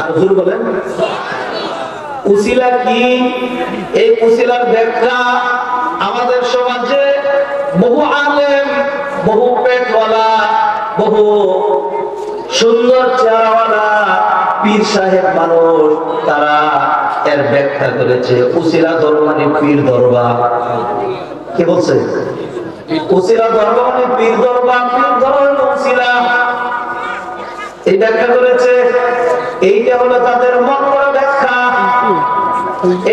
আর হুজুর বলেন উসিলা কি? এই উসিলার ব্যাখ্যা আমাদের সমাজে বহু আলেম, বহু পেটওয়ালা, বহু সুন্দর চেহারাওয়ালা পীর সাহেব মানুষ তারা এর ব্যাখ্যা করেছে। উসিলা ধর্ম মানে পীর দরবার। কে বলছে? উসিলা ধর্ম মানে পীর দরবার, পীর ধর্ম উসিলা। এই ব্যাখ্যা করেছে। এইটা হলো তাদের মত করা ব্যাখ্যা,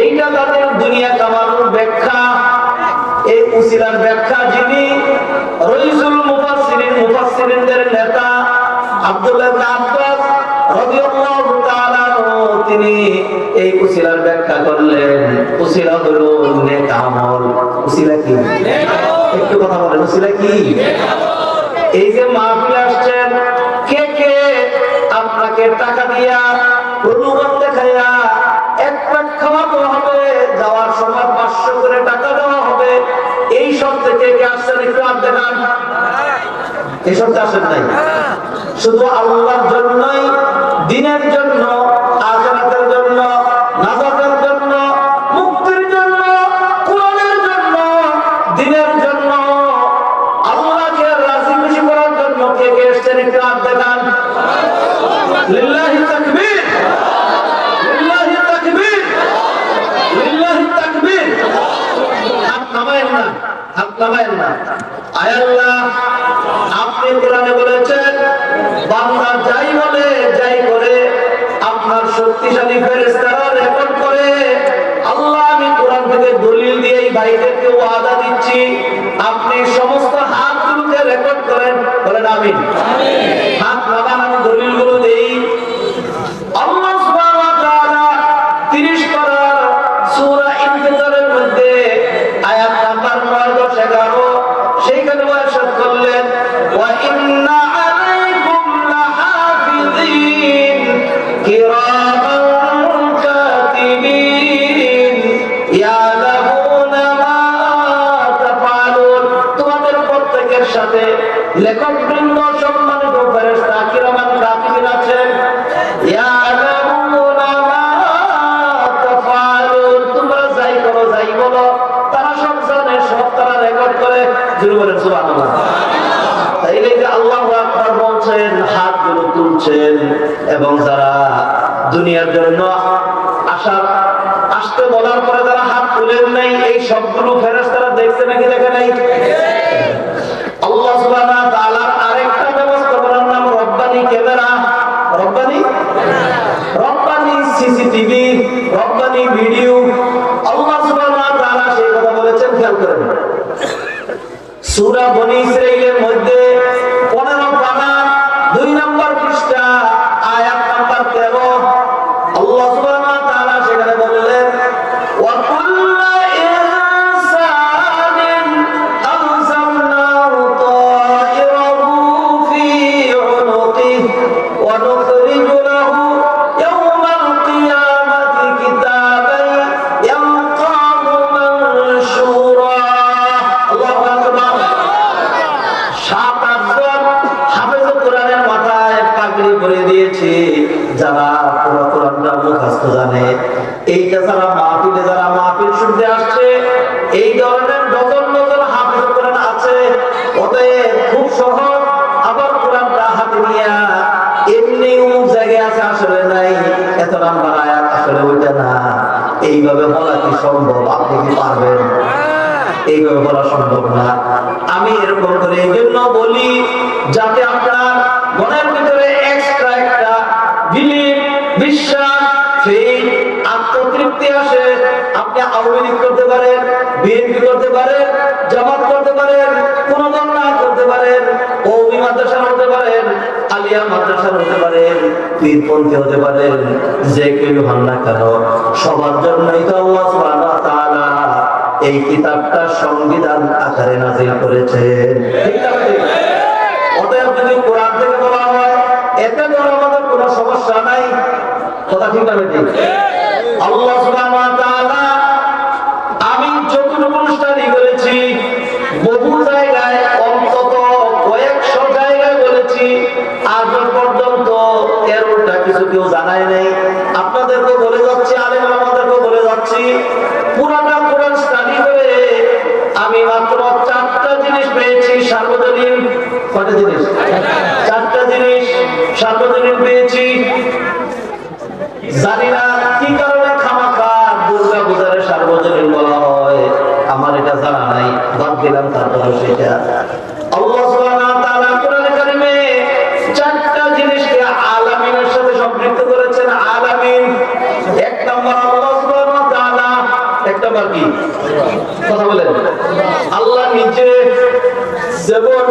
এইটা তাদের দুনিয়া কামানোর ব্যাখ্যা। এই উসিলার ব্যাখ্যা যিনি রাইসুল মুফাসসিরিনদের নেতা আব্দুল্লাহ ইবনে আব্বাস রাদিয়াল্লাহু তাআলা আনহু, তিনি এই উসিলার ব্যাখ্যা করলেন। উসিলা হলো নেক আমল। উসিলা কি? একটু কথা বলেন, উসিলা কি? এই যে মাহফিলে আসছেন, কে কে আপনাকে টাকা দিয়া প্রলোভন দেখাইয়া এক প্লেট খাওয়া দেওয়া হবে, যাওয়ার সময় 500 করে টাকা দেওয়া হবে, এই সব থেকে কে আসছেন? একটু হাত দেখান। এই সব আসেন নাই, শুধু আল্লাহর জন্যই, দ্বীনের জন্য, আখিরাতের জন্য, নাজাতের জন্য, মুক্তির জন্য, কোরআনের জন্য, দ্বীনের জন্য, আল্লাহকে রাজি খুশি করার জন্য কে কে আসছেন? একটু হাত দেখান। লিল্লাহি তাকবীর, লিল্লাহি তাকবীর, লিল্লাহি তাকবীর। হাত নামায়েন না, হাত নামায়েন না। আয় আল্লাহ, আপনি কোরআনে বলেছেন বান্দা যাই বলে যাই করে আপনার শক্তিশালী ফেরেশতারা রেকর্ড করে। আল্লাহ, আমি কোরআন থেকে দলিল দিয়ে এই ভাইদেরকে ওয়াদা দিচ্ছি, আপনি সমস্ত হাতগুলোকে রেকর্ড করেন। বলেন আমিন। হাত নামান, আমি দলিলগুলো দেই। আল্লাহ সুবহানাহু ওয়া তাআলা 30 পারার সূরা ইনফিতারের মধ্যে আয়াত নাম্বার 9, 10, 11 সেইখানে ওয়ারশাদ করলেন, ওয়া ইন্না আলাইকুম লাহাফিযিন কিরামান কাতিবিন ইয়ালামুনা মা তাফআলুন। তোমাদের প্রত্যেকের সাথে লেখকবৃন্দ, সম্মানিত ফেরেশতা কিরামান কাতিবিন আছেন। ইয়ালামুনা মা তাফআলুন, তোমরা যাই করো, যাই বলো, তারা সব জানে, সব তারা রেকর্ড করে। জোরে বলেন সুবহানাল্লাহ। তাইলে যে আল্লাহু আকবার বলছেন, হাতগুলো তুলছেন, এবং যারা দুনিয়ার জন্য আসতে বলার পরে যারা হাত তুলেন নাই, এই সবগুলো ফেরেশতারা দেখছে নাকি দেখে নাই? আল্লাহ সুবহানাহু ওয়া তাআলার আরেকটা ব্যবস্থাপনার নাম Rabbani camera, Rabbani CCTV, Rabbani video. Allah সুবহানাহু ওয়া তাআলা সেই কথা বলেছেন, খেয়াল করেন। সূরা বনী ইসরাঈলের মধ্যে 15 পারা 2 নম্বর পৃষ্ঠা আয়াত নাম্বার 13 আল্লাহ সুবহানাহু ওয়া তাআলা সেখানে বললেন, ওয়া কুল্লু ইনসানিন আলজামনাহু তায়রাহু ফি উনুকিহি ওয়া নুখরিজু লাহু ইয়াওমাল কিয়ামাতি কিতাবান ইয়ালকাহু মানশুরা। আল্লাহু আকবার। 7-8 হাফেজ কোরআনের মাথায় পাগড়ি পরে দিয়েছে, যারা পুরো কোরআনটা মুখস্থ জানে। এইটা যারা মাহফিল শুনতে আসছে, এই ধরনের ডজন ডজন হাফেজ কোরআন আছে। অতএব খুব সহজ, আবার কোরআনটা হাতে নিয়ে এমনি অমুক জায়গায় আছে, আসলে নাই, এত নাম্বার আয়াত, আসলে ওইটা না, এইভাবে বলা কি সম্ভব? আপনি কি পারবেন? এইভাবে বলা সম্ভব না। আমি এরকম করে এই জন্য বলি, যাতে আপনার মনের ভিতরে এক্সট্রা একটা বিলিভ, বিশ্বাস, ফেথ, আত্মতৃপ্তি আসে। আপনি আওয়ামী লীগ করতে পারেন, বিএনপি করতে পারেন, জামাত করতে পারেন, কোন দল না করতে পারেন, কওমি মাদ্রাসা হতে পারেন, আলিয়া মাদ্রাসা হতে পারেন, পীরপন্থী হতে পারেন, যে কেউ হন না কেন, সবার জন্যই তো আল্লাহ সুবহানাহু ওয়া তাআলা এই কিতাবটা সংবিধান আকারে নাযিল করেছেন। ঠিক আছে? অতএব যদি কোরআন থেকে বলা হয়, এতে তো আমাদের কোনো সমস্যা নাই। কথা ঠিক না ঠিক? আল্লাহ সুবহানাহু ওয়া তাআলা, আমি যতটুকু স্টাডি করেছি, বহু জায়গায় অন্তত কয়েকশো জায়গায় বলেছি, আজ পর্যন্ত 13টা কেউ জানায় নাই। আপনাদেরকে বলে যাচ্ছি, আলেম আমাদেরকে বলে যাচ্ছি, পুরাটা কোরআন স্টাডি করে আমি মাত্র 4টা জিনিস পেয়েছি সার্বজনীন। কয়টা জিনিস? 4টা জিনিস সার্বজনীন পেয়েছি। জানি না কি কারণে খামাখা দুর্গা পূজারে সার্বজনীন বলা হয়, আমার এটা জানা নাই, বাদ দিলাম। তারপরে সেটা আল্লাহ সুবহানাহু ওয়া তাআলা কোরআনে কারিমে 4টা জিনিসকে আলামিনের সাথে সম্পৃক্ত করেছেন। আলামিন, এক নম্বর আল্লাহ সুবহানাহু ওয়া তাআলা, এক নম্বর কি কথা বলেন? আল্লাহ নিজে। যেমন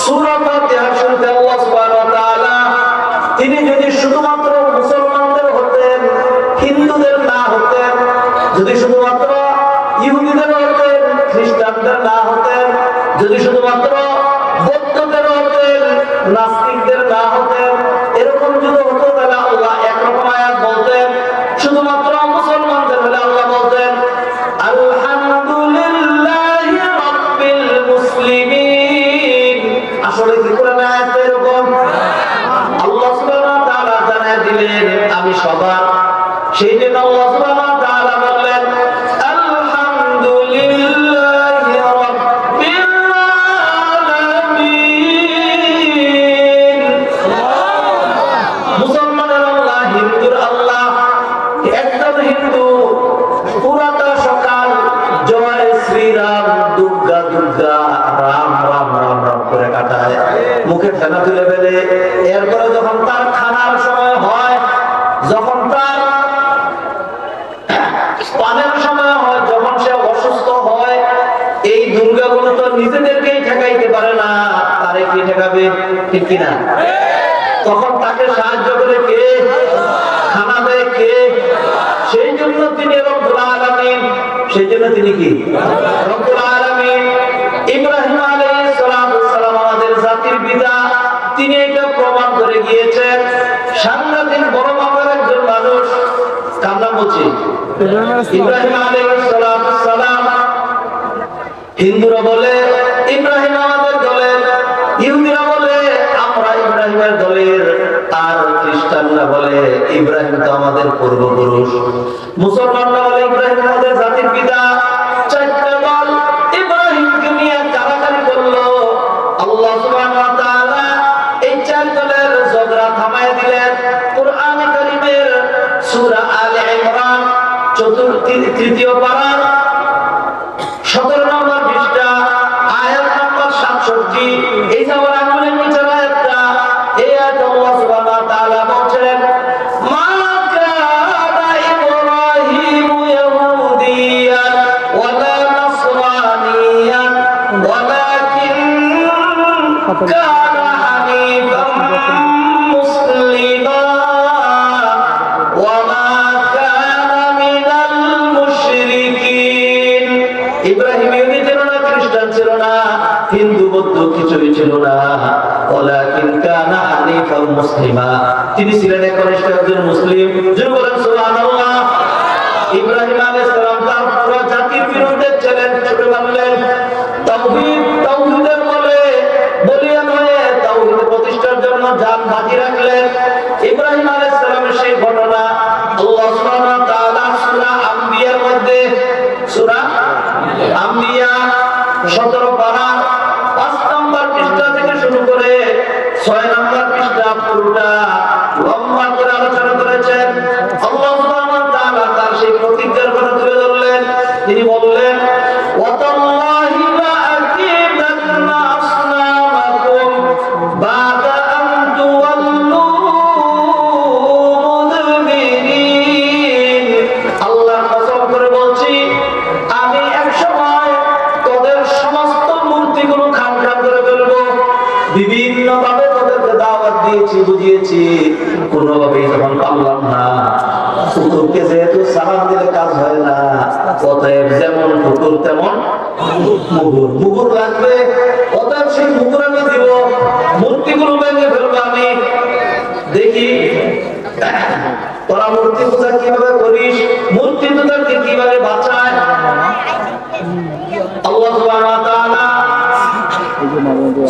সূরা ফাতিহার শুরুতে আল্লাহ সুবহানাহু ওয়া তাআলা তিনি যদি শুধুমাত্র মুসলমানদের হতেন, হিন্দুদের না হতেন, যদি শুধুমাত্র ইহুদিদের হতেন, খ্রিস্টানদের না হতেন, যদি শুধুমাত্র বৌদ্ধদের হতেন, নাস্তিকদের না হতেন, এরকম যদি হতো তাহলে আল্লাহ একরকম আয়াত বলতেন। শুধুমাত্র মুসলমানদের হলে আল্লাহ বলতেন আলহামদুলিল্লাহি রাব্বিল মুসলিমিন। আসলে কি কোরআনে আয়াত এরকম? আল্লাহ সুবহানাহু ওয়া তাআলা জানায় দিলেন আমি সবার। সেই জন্য আল্লাহ সুবহানাহু ওয়া তাআলা বললেন আলহামদুলিল্লাহি রাব্বিল আলামিন। মুসলমানের আল্লাহ, হিন্দুর আল্লাহ। একজন হিন্দু পুরাটা সকাল জয় শ্রীরাম, দুর্গা দুর্গা, রাম রাম রাম রাম করে কাটায়, মুখে ফেনা তুলে ফেলে। এরপরে যখন তার খানার সময় হয়, যখন তার পানের সময় হয়, যখন সে অসুস্থ হয়, এই দুর্গাগুলো তো নিজেদেরকেই ঠেকাইতে পারে না, তারে কি ঠেকাবে? ঠিক কিনা? তখন তাকে সাহায্য করে কে? খানা দেয় কে? সেই জন্য তিনি রব্বুল আলামিন। সেই জন্য তিনি কি? রব্বুল আলামিন। ইব্রাহিম আলাইহিস সালাম আমাদের জাতির পিতা, তিনি এটা প্রমাণ করে গিয়েছেন। সাংঘাতিক বড় মাপের একজন মানুষ, কার নাম বলছি? ইব্রাহিম আলাইহিস সালাম। হিন্দুরা বলে ইব্রাহিম আমাদের দলের, ইহুদিরা বলে আমরা ইব্রাহিমের দলের, আর খ্রিস্টানরা বলে ইব্রাহিম তো আমাদের পূর্বপুরুষ। মুসলমানরা বলে ইব্রাহিম আমাদের জাতির পিতা। 4টা দল ইব্রাহিমকে নিয়ে কারাকারি করলো। আল্লাহ সুবহানাহু ওয়া তাআলা এই 4 দলের ঝগড়া থামায় দিলেন। কোরআনে কারীমের সূরা আলে ইমরান 4য় পারা 17 নম্বর পৃষ্ঠা, আয়াত নম্বর 67। এই যে আমার আঙ্গুলের নিচের আয়াতটা, এই আয়াতে আল্লাহ সুবহানাহু ওয়া তাআলা বলেন মা কানা ইব্রাহিমু ইয়াহুদিয়ান ওয়ালা নাসরানিয়ান ওয়ালাকিন কানা হানিফান মুসলিমা ওয়া মা কানা মিনাল মুশরিকিন। ইব্রাহিম ইহুদি ছিল না, খ্রিস্টান ছিল না, হিন্দু বৌদ্ধ কিছুই ছিল না। ওয়ালাকিন কানা হানিফান মুসলিমা, তিনি ছিলেন একনিষ্ঠ একজন মুসলিম। যিনি বলেন সুবহানাল্লাহ। ইব্রাহিম আলাইহিস সালাম তার পুরো জাতির বিরুদ্ধে চ্যালেঞ্জ ছুড়ে মারলেন। তাওহীদের বলিয়ান হয়ে তাওহীদ প্রতিষ্ঠার জন্য জান বাজি রাখলেন। ইব্রাহিম আলাইহিস সালামের সেই ঘটনা আল্লাহ সুবহানাহু ওয়া তাআলা সূরা আম্বিয়ার মধ্যে, সূরা আম্বিয়া 17 পারা 5 নম্বর পৃষ্ঠা থেকে শুরু করে 6 নম্বর পৃষ্ঠা পুরোটা লম্বা করে আলোচনা করেছেন। আল্লাহ সুবহানাহু ওয়া তাআলা তার সেই প্রতিজ্ঞার কথা তুলে ধরলেন। তিনি বললেন ওয়াতাল্লাহি লা আকিদান্না আসনামাকুম বাদা আন তুওয়াল্লু মুদবিরিন। আল্লাহর কসম করে বলছি, আমি এক সময় তোদের সমস্ত মূর্তিগুলো খান খান করে ফেলবো। বিভিন্ন ভাবে তোদেরকে দাওয়াত দিয়েছি, বুঝিয়েছি, কোনোভাবেই যখন পারলাম না। কুকুরকে যেহেতু সালাম দিলে কাজ হয় না, অতএব যেমন কুকুর তেমন মুগুর, মুগুর লাগবে, অতএব সেই মুগুর আমি দিব, মূর্তিগুলো ভেঙে ফেলবো আমি। দেখি তোরা মূর্তি পূজা কিভাবে করিস, মূর্তি তোদেরকে কিভাবে বাঁচায়। আল্লাহ সুবহানাহু ওয়া তাআলা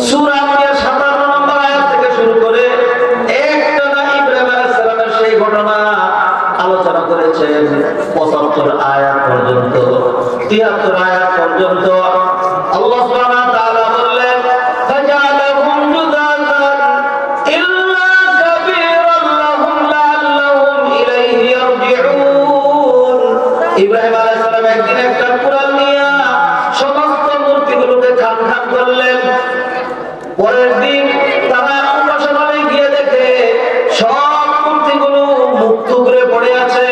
সূরা আম্বিয়া 57 নম্বর আয়াত থেকে শুরু করে একটানা ইব্রাহিম আলাইহিস সালামের সেই করেছেন 75 আয়াত পর্যন্ত, 73 আয়াত পর্যন্ত আল্লাহ সুবহানাহু ওয়া তাআলা বললেন ফাজালাহুম জুদাদান ইল্লা কাবীরান লাহুম লাআল্লাহুম ইলাইহি ইয়ারজিউন। ইব্রাহিম আলাইহিস সালাম একদিন একটা কুড়াল নিয়ে সমস্ত মূর্তিগুলোকে খান খান করলেন। পরের দিন তারা উপাসনালয়ে গিয়ে দেখে সব মূর্তিগুলো মুখ থুবড়ে পড়ে আছে,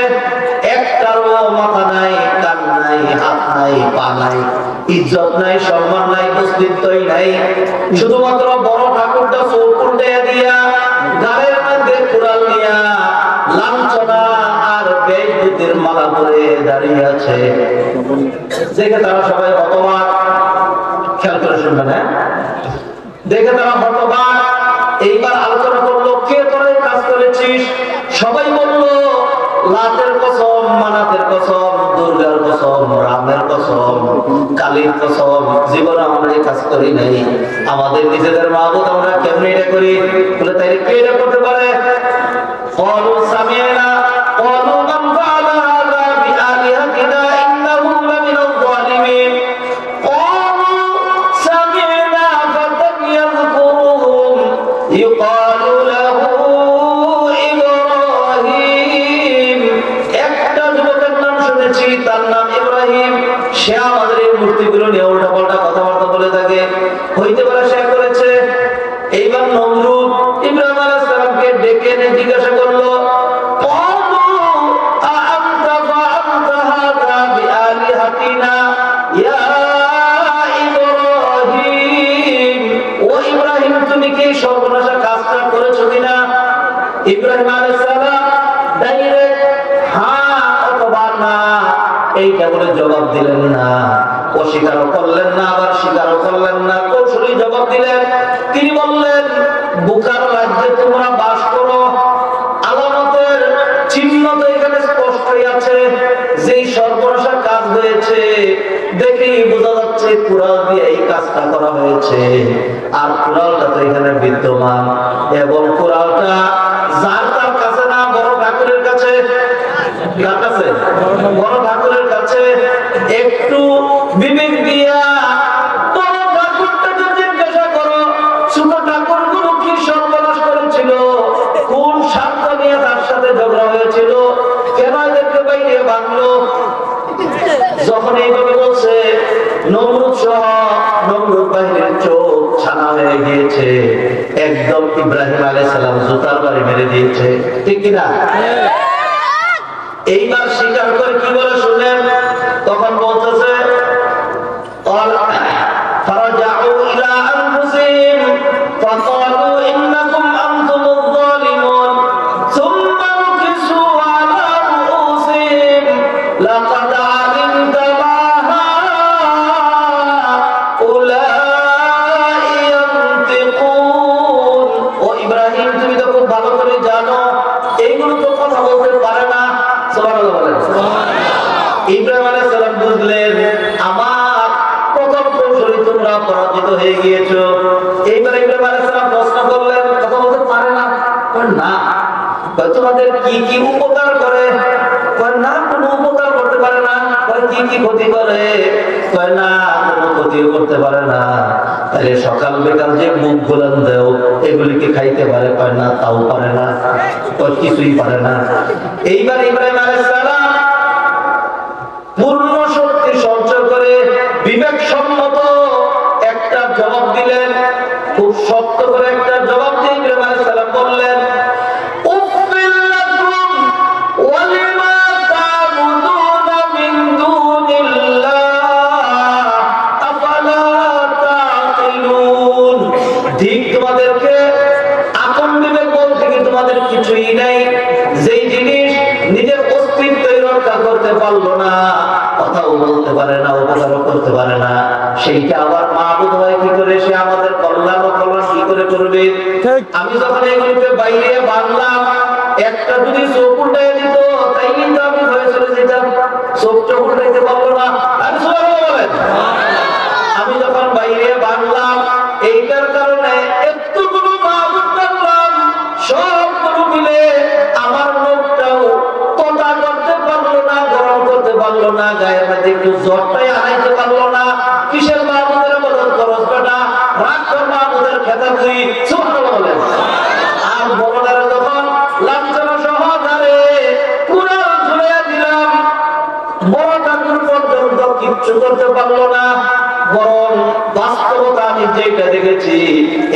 একটারও মাথা নাই, কান নাই, হাত নাই, পা নাই, ইজ্জত নাই, সম্মান নাই, অস্তিত্বই নাই। শুধুমাত্র বড় ঠাকুরটা চোখ উল্টে দিয়া গাড়ির মধ্যে কুড়াল নিয়া লাঞ্ছনা আর বেইজ্জতির মালা পরে দাঁড়িয়ে আছে। দেখে তারা সবাই হতবাক। খেয়াল করে শুনবেন, হ্যাঁ? দেখে তারা হতবাক। এইবার আলোচনা করলো কে তোরা এই কাজ করেছিস? সবাই বলল লাতের কসম, মানাতের কসম, দুর্গার কসম, রামের কসম, কালীর কসম, জীবনে আমরা এই কাজ করি নাই। আমাদের নিজেদের মাবুদ আমরা কেমনে এটা করি? বলে তাই কে এটা করতে পারে? قالوا سمعنا قالوا من فعل هذا بآلهتنا إنه لمن الظالمين قالوا سمعنا فتى يذكرهم يقال له إبراهيم। একটা যুবকের নাম শুনেছি, তার নাম ইব্রাহিম। সে আমাদের এই মূর্তিগুলো নিয়ে উল্টাপাল্টা কথাবার্তা বলে থাকে, হইতে পারে সে করেছে। এইবার নমরুদ ইব্রাহিম আলাইহিস সালামকে ডেকে এনে জিজ্ঞাসা করলো ইব্রাহিম আলাইহিস সালাম ডাইরেক্ট হ্যাঁ অথবা না এইটা বলে জবাব দিলেন না। অস্বীকারও করলেন না, আবার স্বীকারও করলেন না, কৌশলী জবাব দিলেন। তিনি বললেন বুকার রাজ্যে তোমরা বাস করো, আলামতের চিহ্ন তো এখানে স্পষ্টই আছে। যেই সর্বনাশা কাজ হয়েছে দেখেই বোঝা যাচ্ছে কুড়াল দিয়ে এই কাজটা করা হয়েছে। আর কুড়ালটা তো এখানে বিদ্যমান, এবং কুড়ালটা যার তার কাছে না, বড় ঠাকুরের কাছে। কার কাছে? বড় ঠাকুরের কাছে। একটু বিবেক দিয়া বড় ঠাকুরটাকে জিজ্ঞাসা করো ছোট ঠাকুরগুলো কি সর্বনাশ করেছিল, কোন স্বার্থ নিয়ে তার সাথে ঝগড়া হয়েছিল, কেন এদেরকে বাইরে বাঁধলো। যখন এইভাবে বলছে নমরুদ সহ নমরুদ বাহিনীর চোখ ছানা হয়ে গিয়েছে। একদম ইব্রাহিম আলাইহিস সালাম জুতার বাড়ি মেরে দিয়েছে, ঠিক কিনা? এইবার স্বীকার করে কি বলে শুনেন। তখন বলতেছে ফারাজাউ ইলা আনফুসিহিম ফাকালু ইন্নাকুম আনতুমুয যালিমুন সুম্মা নুকিসু আলা রুউসিহিম লাকাদ আলিমতা মা হাউলাই ইয়ানতিকুন। ও ইব্রাহিম, তুমি তো খুব ভালো করে জানো এইগুলো তো কথা বলতে পারে না। সুবহানাল্লাহ বলেন। ইব্রাহিম আলাইহিস সালাম বুঝলেন আমার প্রথম কৌশলে তোমরা পরাজিত হয়ে গিয়েছো। এইবার ইব্রাহিম আলাইহিস সালাম প্রশ্ন করলেন কথা বলতে পারে না? না। তোমাদের কি কি উপকার করে? না, কোনো উপকার করতে পারে না। কি কি ক্ষতি করে? না, কোনো ক্ষতিও করতে পারে না। তাহলে সকাল বিকাল যে মুখ গোলান দেও এগুলিকে খাইতে পারে? না, তাও পারে না, কিছুই পারে না। এইবার ইব্রাহিম আলাইহিস সালাম পূর্ণ শক্তি সঞ্চয় করে বিবেক সম্মত একটা জবাব দিলেন। খুব শক্ত করে একটা জবাব দিয়ে ইব্রাহিম আলাইহিস সালাম বললেন উফিল লাকুম ওয়া লিমা তা'বুদুনা মিন দুনিল্লাহ আফালা তা'কিলুন। ঠিক তোমাদেরকে আপন বিবেক বলতে কি তোমাদের কিছুই নাই। যেই জিনিস নিজের অস্তিত্বই রক্ষা করতে পারলো না, কথাও বলতে পারে না, উপকারও করতে পারে না, সেইটা আবার মাবুদ হয় কি করে? সে আমাদের কল্যাণ ও কল্যাণ কি করে করবে? আমি যখন এগুলোকে বাইরে বাঁধলাম, একটা যদি চোখ উল্টাই দিত তাইলে তো আমি ভয়ে চলে যেতাম। চোখ উল্টাইতে পারলো না। আমি যখন বাইরে বাঁধলাম এইটার কারণে এতগুলো মাবুদ বাঁধলাম, সবগুলো মিলে আমার লোকটাও কথা করতে পারলো না, গায়ের মধ্যে একটু জ্বরটাই আনাইতে পারলো না। কিসের মাহমুদের মদত খরচ বেটা, রাগ কর মাহমুদের খেতা তুই, সুবহানাল্লাহ বলেন। আর বড়রা যখন লাঞ্ছনা সহকারে কুরআন ঝুলিয়ে দিলাম, বড় ঠাকুর পর্যন্ত কিচ্ছু করতে পারলো না। বরং বাস্তবতা আমি যেটা দেখেছি,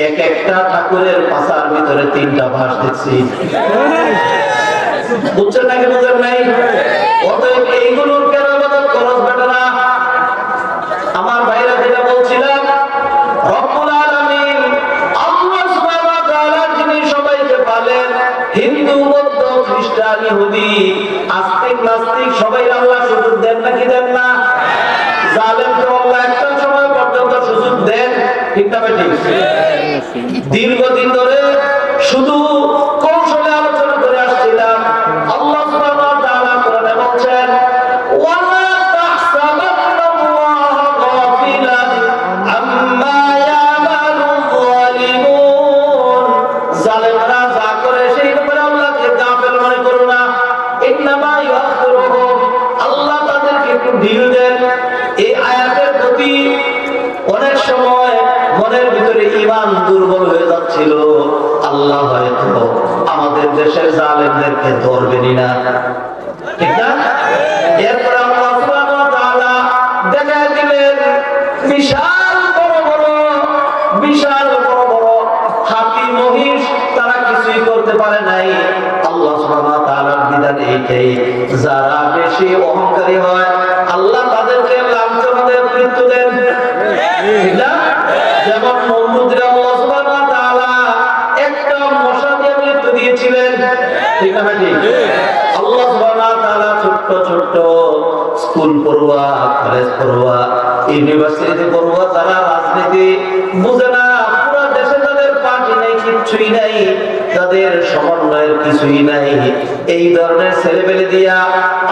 এক একটা ঠাকুরের পাশার ভিতরে 3টা ভাস দেখছি। বুঝছেন নাকি বুঝেন নাই? অতএব এইগুলোর কেন মদত খরচ বেটা না। আমার ভাইরা যেটা বলছিলাম, রব্বুল আলামিন আল্লাহ সুবহানাহু ওয়া তাআলা যিনি সবাইকে পালেন, হিন্দু বৌদ্ধ খ্রিস্টান ইহুদি আস্তিক নাস্তিক সবাই আল্লাহ সুযোগ দেন নাকি দেন না? জালেমকে আল্লাহ একটা সময় পর্যন্ত সুযোগ দেন, ঠিক না ঠিক? দীর্ঘদিন ধরে শুধু কৌশলে আলোচনা করে আসছিলাম। আল্লাহ সুবহানাহু ওয়া তাআলা কোরআনে বলছেন, ওয়ালা তাহসাবান্নাল্লাহা গাফিলান আম্মা ইয়ামালুল যালিমুন। জালেমরা যা করে সেই ব্যাপারে আল্লাহকে গাফিল মনে করো না। ইন্নামা ইউআখিরুহুম, আল্লাহ তাদেরকে একটু ঢিল দেন। এই আয়াতের প্রতি অনেক সময় মনের ভিতরে ঈমান দুর্বল হয়ে যাচ্ছিল। আল্লাহ হয়তো আমাদের দেশের জালেমদেরকে ধরবেনই না, ঠিক না? এরপর আল্লাহ সুবহানাহু ওয়া তাআলা দেখায় দিলেন বিশাল বড় বড় হাতি মহিষ, তারা কিছুই করতে পারে নাই। আল্লাহ সুবহানাহু ওয়া তাআলার বিধান এইটাই, যারা বেশি অহংকারী হয় আল্লাহ তাদেরকে লাঞ্ছনা দিয়ে মৃত্যু দেন, ঠিক না? যেমন নমরুদকে আল্লাহ সুবহানাহু ওয়া তাআলা একটা মশা দিয়ে মৃত্যু দিয়েছিলেন, ঠিক না ঠিক? আল্লাহ সুবহানাহু ওয়া তাআলা ছোট স্কুল পড়ুয়া, কলেজ পড়ুয়া, ইউনিভার্সিটি পড়ুয়া, যারা রাজনীতি বুঝে না, পুরো দেশে তাদের পার্টি নাই, কিছুই নাই, তাদের সমন্বয়ের কিছুই নাই, এই ধরনের ছেলেপেলে দিয়া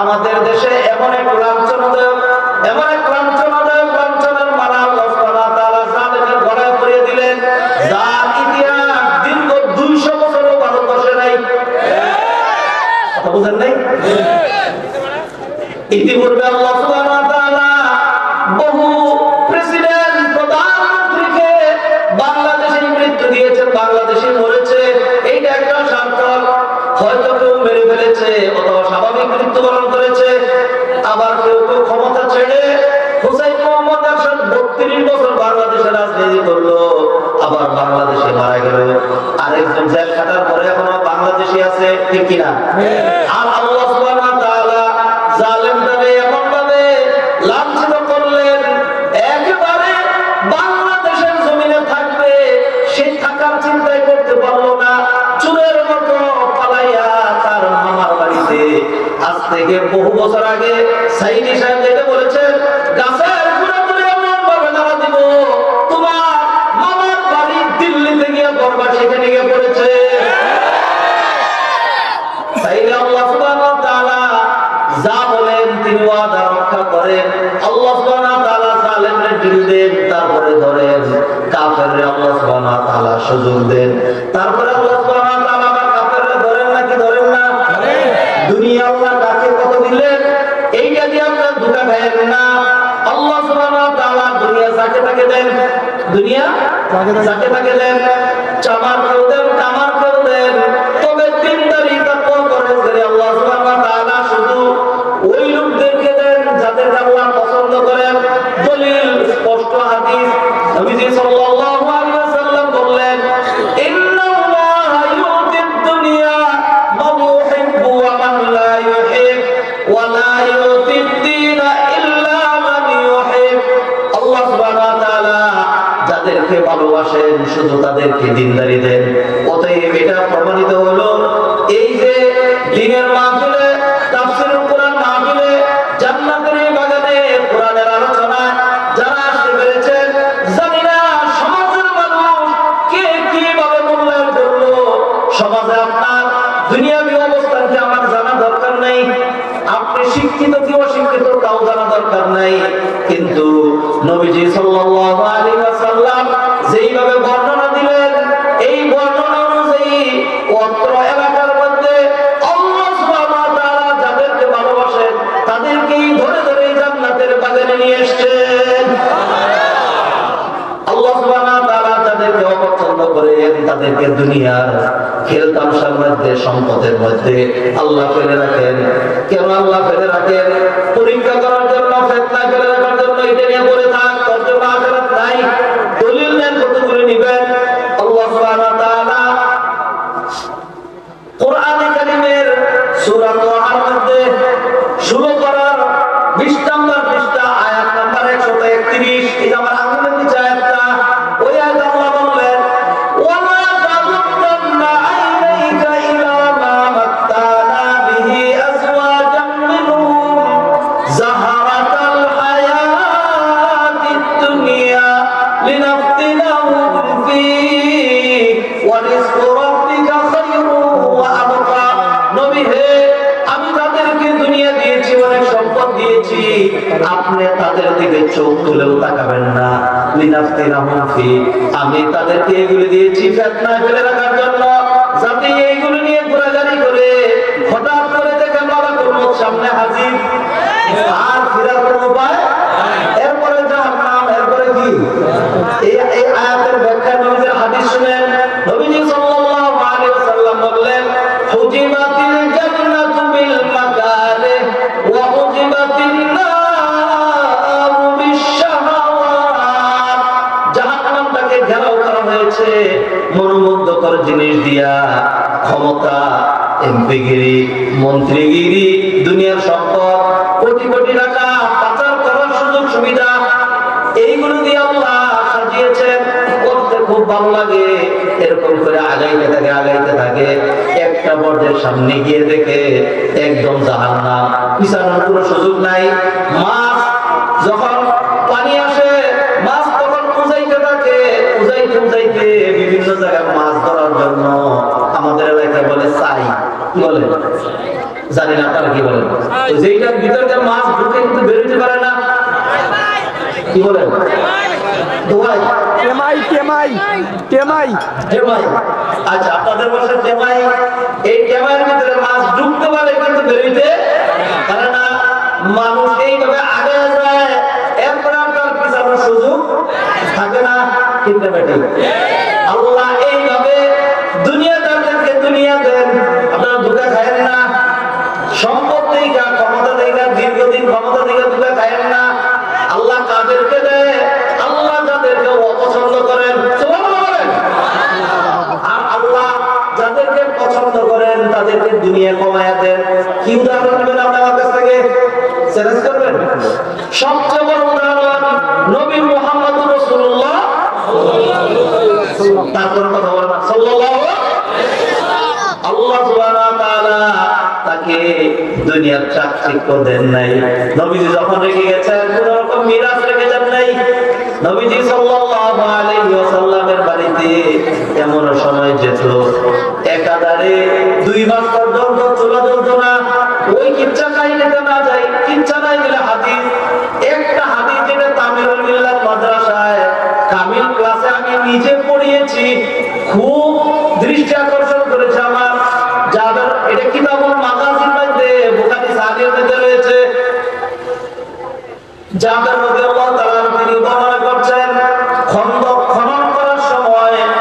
আমাদের দেশে এমন এক লাঞ্ছনাদায়ক লাঞ্ছনার মারা আল্লাহ সুবহানাহু ওয়া তাআলা জালেমের গলায় পরিয়ে দিলেন, যার ইতিহাস দীর্ঘ 200 বছরও ভারতবর্ষে নাই। কথা বুঝেন নাই? ইতিপূর্বে আল্লাহ সুবহানাহু ওয়া তাআলা বহু প্রেসিডেন্ট, প্রধানমন্ত্রীকে বাংলাদেশে মৃত্যু দিয়েছেন, বাংলাদেশে মরেছে। এইটা একটা সার্থক, হয়তো কেউ মেরে ফেলেছে অথবা স্বাভাবিক মৃত্যুবরণ করেছে। আবার কেউ ক্ষমতা ছেড়ে হুসাইন মুহাম্মদ এরশাদ 32 বছর বাংলাদেশে রাজনীতি করলো, আবার বাংলাদেশে মারা গেল। আরেকজন জেল খাটার পরে এখনো বাংলাদেশে আছে, ঠিক কিনা? আর আল্লাহ সুবহানাহু ওয়া তাআলা জালেমদের এমন ভাবে লাঞ্ছিত করলেন, একেবারে বাংলাদেশের জমিনে থাকবে সেই থাকার চিন্তাই করতে পারলো না। চুরের মতো পালাইয়া তার মামার বাড়িতে, আজ থেকে বহু বছর আগে সাইদি সাহেব যেটা বলেছেন, গাছের পুরো পুরো এমন ভাবে নাড়া দিব, তোমার মামার বাড়ি দিল্লিতে গিয়ে দরবার সেখানে গিয়ে পড়েছে। তাইলে আল্লাহ সুবহানাহু ওয়া তাআলা যা বলেন তিনি ওয়াদা রক্ষা করেন। আল্লাহ সুবহানাহু ওয়া তাআলা জালেমদের ঢিল দেন, তারপরে ধরেন। কাফেররে আল্লাহ সুবহানাহু ওয়া তাআলা সুযোগ দেন, তারপরে আল্লাহ সুবহানাহু ওয়া তাআলা আবার কাফেররে ধরেন নাকি ধরেন না? দুনিয়া আল্লাহ কাকে কত দিলেন, এইটা দিয়ে আপনারা ধোঁকা খাবেন না। আল্লাহ সুবহানাহু ওয়া তাআলা দুনিয়া যাকে তাকে দেন, দুনিয়া যাকে তাকে দেন, চামার কেউ দেন, কামার কেউ দেন, তবে দিনদারি তাকওয়া করে আল্লাহ সুবহানাহু ওয়া তাআলা শুধু ওই লোকদেরকে দেন যাদেরকে আল্লাহ পছন্দ করেন। দলিল স্পষ্ট হাদিস, নবীজি সাল্লাল্লাহু আলাইহি ওয়াসাল্লাম বললেন, ইন্নাল্লাহা ইউতিদ দুনিয়া মান ইউহিব্বু ওয়া মান লা ইউহিব ওয়া লা ইউতিদ দীন ইল্লা মান ইউহিব। আল্লাহ সুবহানাহু ওয়া তাআলা যাদেরকে ভালোবাসেন শুধু তাদেরকে দ্বীনদারি দেন। অতএব এটা প্রমাণিত হলো, এই যে দ্বীনের মাহফিলে, তাফসীরুল কোরআন মাহফিলে, জান্নাতের এই বাগানে কোরআনের আলোচনা যারা আসতে পেরেছেন, জানি না সমাজের মানুষ কে কিভাবে মূল্যায়ন করলো। সমাজে আপনার দুনিয়াবী অবস্থানকে আমার জানা দরকার নাই, আপনি শিক্ষিত কি অশিক্ষিত তাও জানা দরকার নাই, কিন্তু নবীজি সাল্লাল্লাহু আলাইহি ওয়াসাল্লাম যেইভাবে বর্ণনা দিলেন, এই বর্ণনা অনুযায়ী অত্র এলাকার মধ্যে আল্লাহ সুবহানাহু ওয়া তাআলা যাদেরকে ভালোবাসেন তাদেরকেই ধরে ধরে দুনিয়ার খেলতামশার মধ্যে, সম্পদের মধ্যে আল্লাহ ফেলে রাখেন। কেন আল্লাহ ফেলে রাখেন? পরীক্ষা করার জন্য, ফিতনা ফেলে রাখার জন্য। এটা নিয়ে পড়ে থাক, তোর জন্য আখিরাত নাই। দলিল নেন, কতগুলো নিবেন? আল্লাহ সুবহানাহু ওয়া তাআলা কোরআনে কারীমের সূরা তাহার মধ্যে শুরু করার 20 নম্বর পৃষ্ঠা, আয়াত নাম্বার 131, এটা আমার আঙ্গুলের নিচে আয়াতটা। ওই আয়াতে আল্লাহ বললেন, ওয়ালা তামুদ্দান্না আইনাইকা ইলা মা মাত্তানা বিহি আজওয়াজাম মিনহুম যাহারাতাল হায়াতিদ দুনিয়া লিনাফতিনাহুম ফীহি ওয়া রিজকু রাব্বিকা খায়রুন ওয়া আবকা। নবী হে, আমি তাদেরকে দুনিয়া দিয়েছি, অনেক সম্পদ দিয়েছি, আপনি তাদের দিকে চোখ তুলেও তাকাবেন না। লিনাফতিনাহুম ফি, আমি তাদেরকে এগুলো দিয়েছি ফিতনায় ফেলে রাখার জন্য, যাতে এইগুলো নিয়ে ঘোরাঘুরি করে হঠাৎ করে দেখেন মালাকুল মউত সামনে হাজির, আর ফিরার কোনো উপায়। এরপরে জাহান্নাম, এরপরে কি? এই আয়াতের ব্যাখ্যা নবীর হাদিস শুনেন। নবীজি সাল্লাল্লাহু আলাইহি ওয়াসাল্লাম বললেন, হুজিবাতিল জান্নাতু বিল মাকারিহ ওয়া হুজিবাতিন নারু বিশ শাহাওয়াত। জাহান্নামটাকে ঘেরাও করা হয়েছে মনোমুগ্ধকর জিনিস দিয়া, ক্ষমতা, এমপিগিরি, মন্ত্রীগিরি, দুনিয়ার সম্পদ, কোটি কোটি টাকা পাচার করার সুযোগ সুবিধা, এইগুলো দিয়ে আল্লাহ সাজিয়েছেন। করতে খুব ভালো লাগে, এরকম করে আগাইতে থাকে, আগাইতে থাকে। একটা পর্যায়ের সামনে গিয়ে দেখে একদম জাহান্নাম, পিছানোর কোনো সুযোগ নাই। মাছ যখন পানি আসে, মাছ তখন উজাইতে থাকে, উজাইতে উজাইতে বিভিন্ন জায়গায় মাছ ধরার জন্য, আমাদের এলাকায় বলে চাই, কি বলে জানি না আপনারা কি বলেন, যেইটার ভিতরে মাছ ঢুকে কিন্তু বেরোতে পারে না, কি বলেন? দোয়াই, টেমাই, টেমাই, টেমাই, টেমাই। আচ্ছা, আপনাদের ভাষা টেমাই। এই টেমাইয়ের ভিতরে মাছ ঢুকতে পারে কিন্তু বেরোতে পারে না। মানুষ এইভাবে আগে যায়, এরপরে আপনার পিছানোর সুযোগ থাকে না। ঠিক না বেটি? আল্লাহ এইভাবে দুনিয়াদারদেরকে দুনিয়া দেন, আপনারা ধোঁকা খায়েন না। সম্পদ থেকে, ক্ষমতা থেকে, দীর্ঘদিন ক্ষমতা থেকে ধোঁকা খায়েন না। আল্লাহ কাদেরকে দেয়? আল্লাহ যাদেরকে অপছন্দ করেন, সুবহানাল্লাহ বলেন। আর আল্লাহ যাদেরকে পছন্দ করেন তাদেরকে দুনিয়া কমায়া দেন। কি উদাহরণ নেবেন আপনি আমার কাছ থেকে? চ্যালেঞ্জ করবেন? সবচেয়ে বড় উদাহরণ নবী মুহাম্মদুর রাসূলুল্লাহ তারপর কথা বলেন না সাল্লাল্লাহু। আল্লাহ সুবহানাহু ওয়া তাআলা তাকে দুনিয়ার চাকচিক্য দেন নাই। নবীজি যখন রেখে গেছেন, কোন রকম মিরাজ রেখে যান নাই। নবীজি সাল্লাল্লাহু আলাইহি ওয়াসাল্লামের বাড়িতে এমন সময় যেত, একাধারে 2 মাস পর্যন্ত চুলা জ্বলতো না। ওই কিচ্ছা কাহিনীতে না যাই, কিচ্ছা নাই গেলে হাদিস, একটা হাদিস যেটা তামিরুল মিল্লাত মাদ্রাসায় কামিল ক্লাসে আমি নিজে পড়িয়েছি, খুব দৃষ্টি আকর্ষণ করেছে আমার। যাদের এটা কিতাবুল মাগাজির মধ্যে, বুখারী সাহিহের মধ্যে রয়েছে, যাদের মধ্যে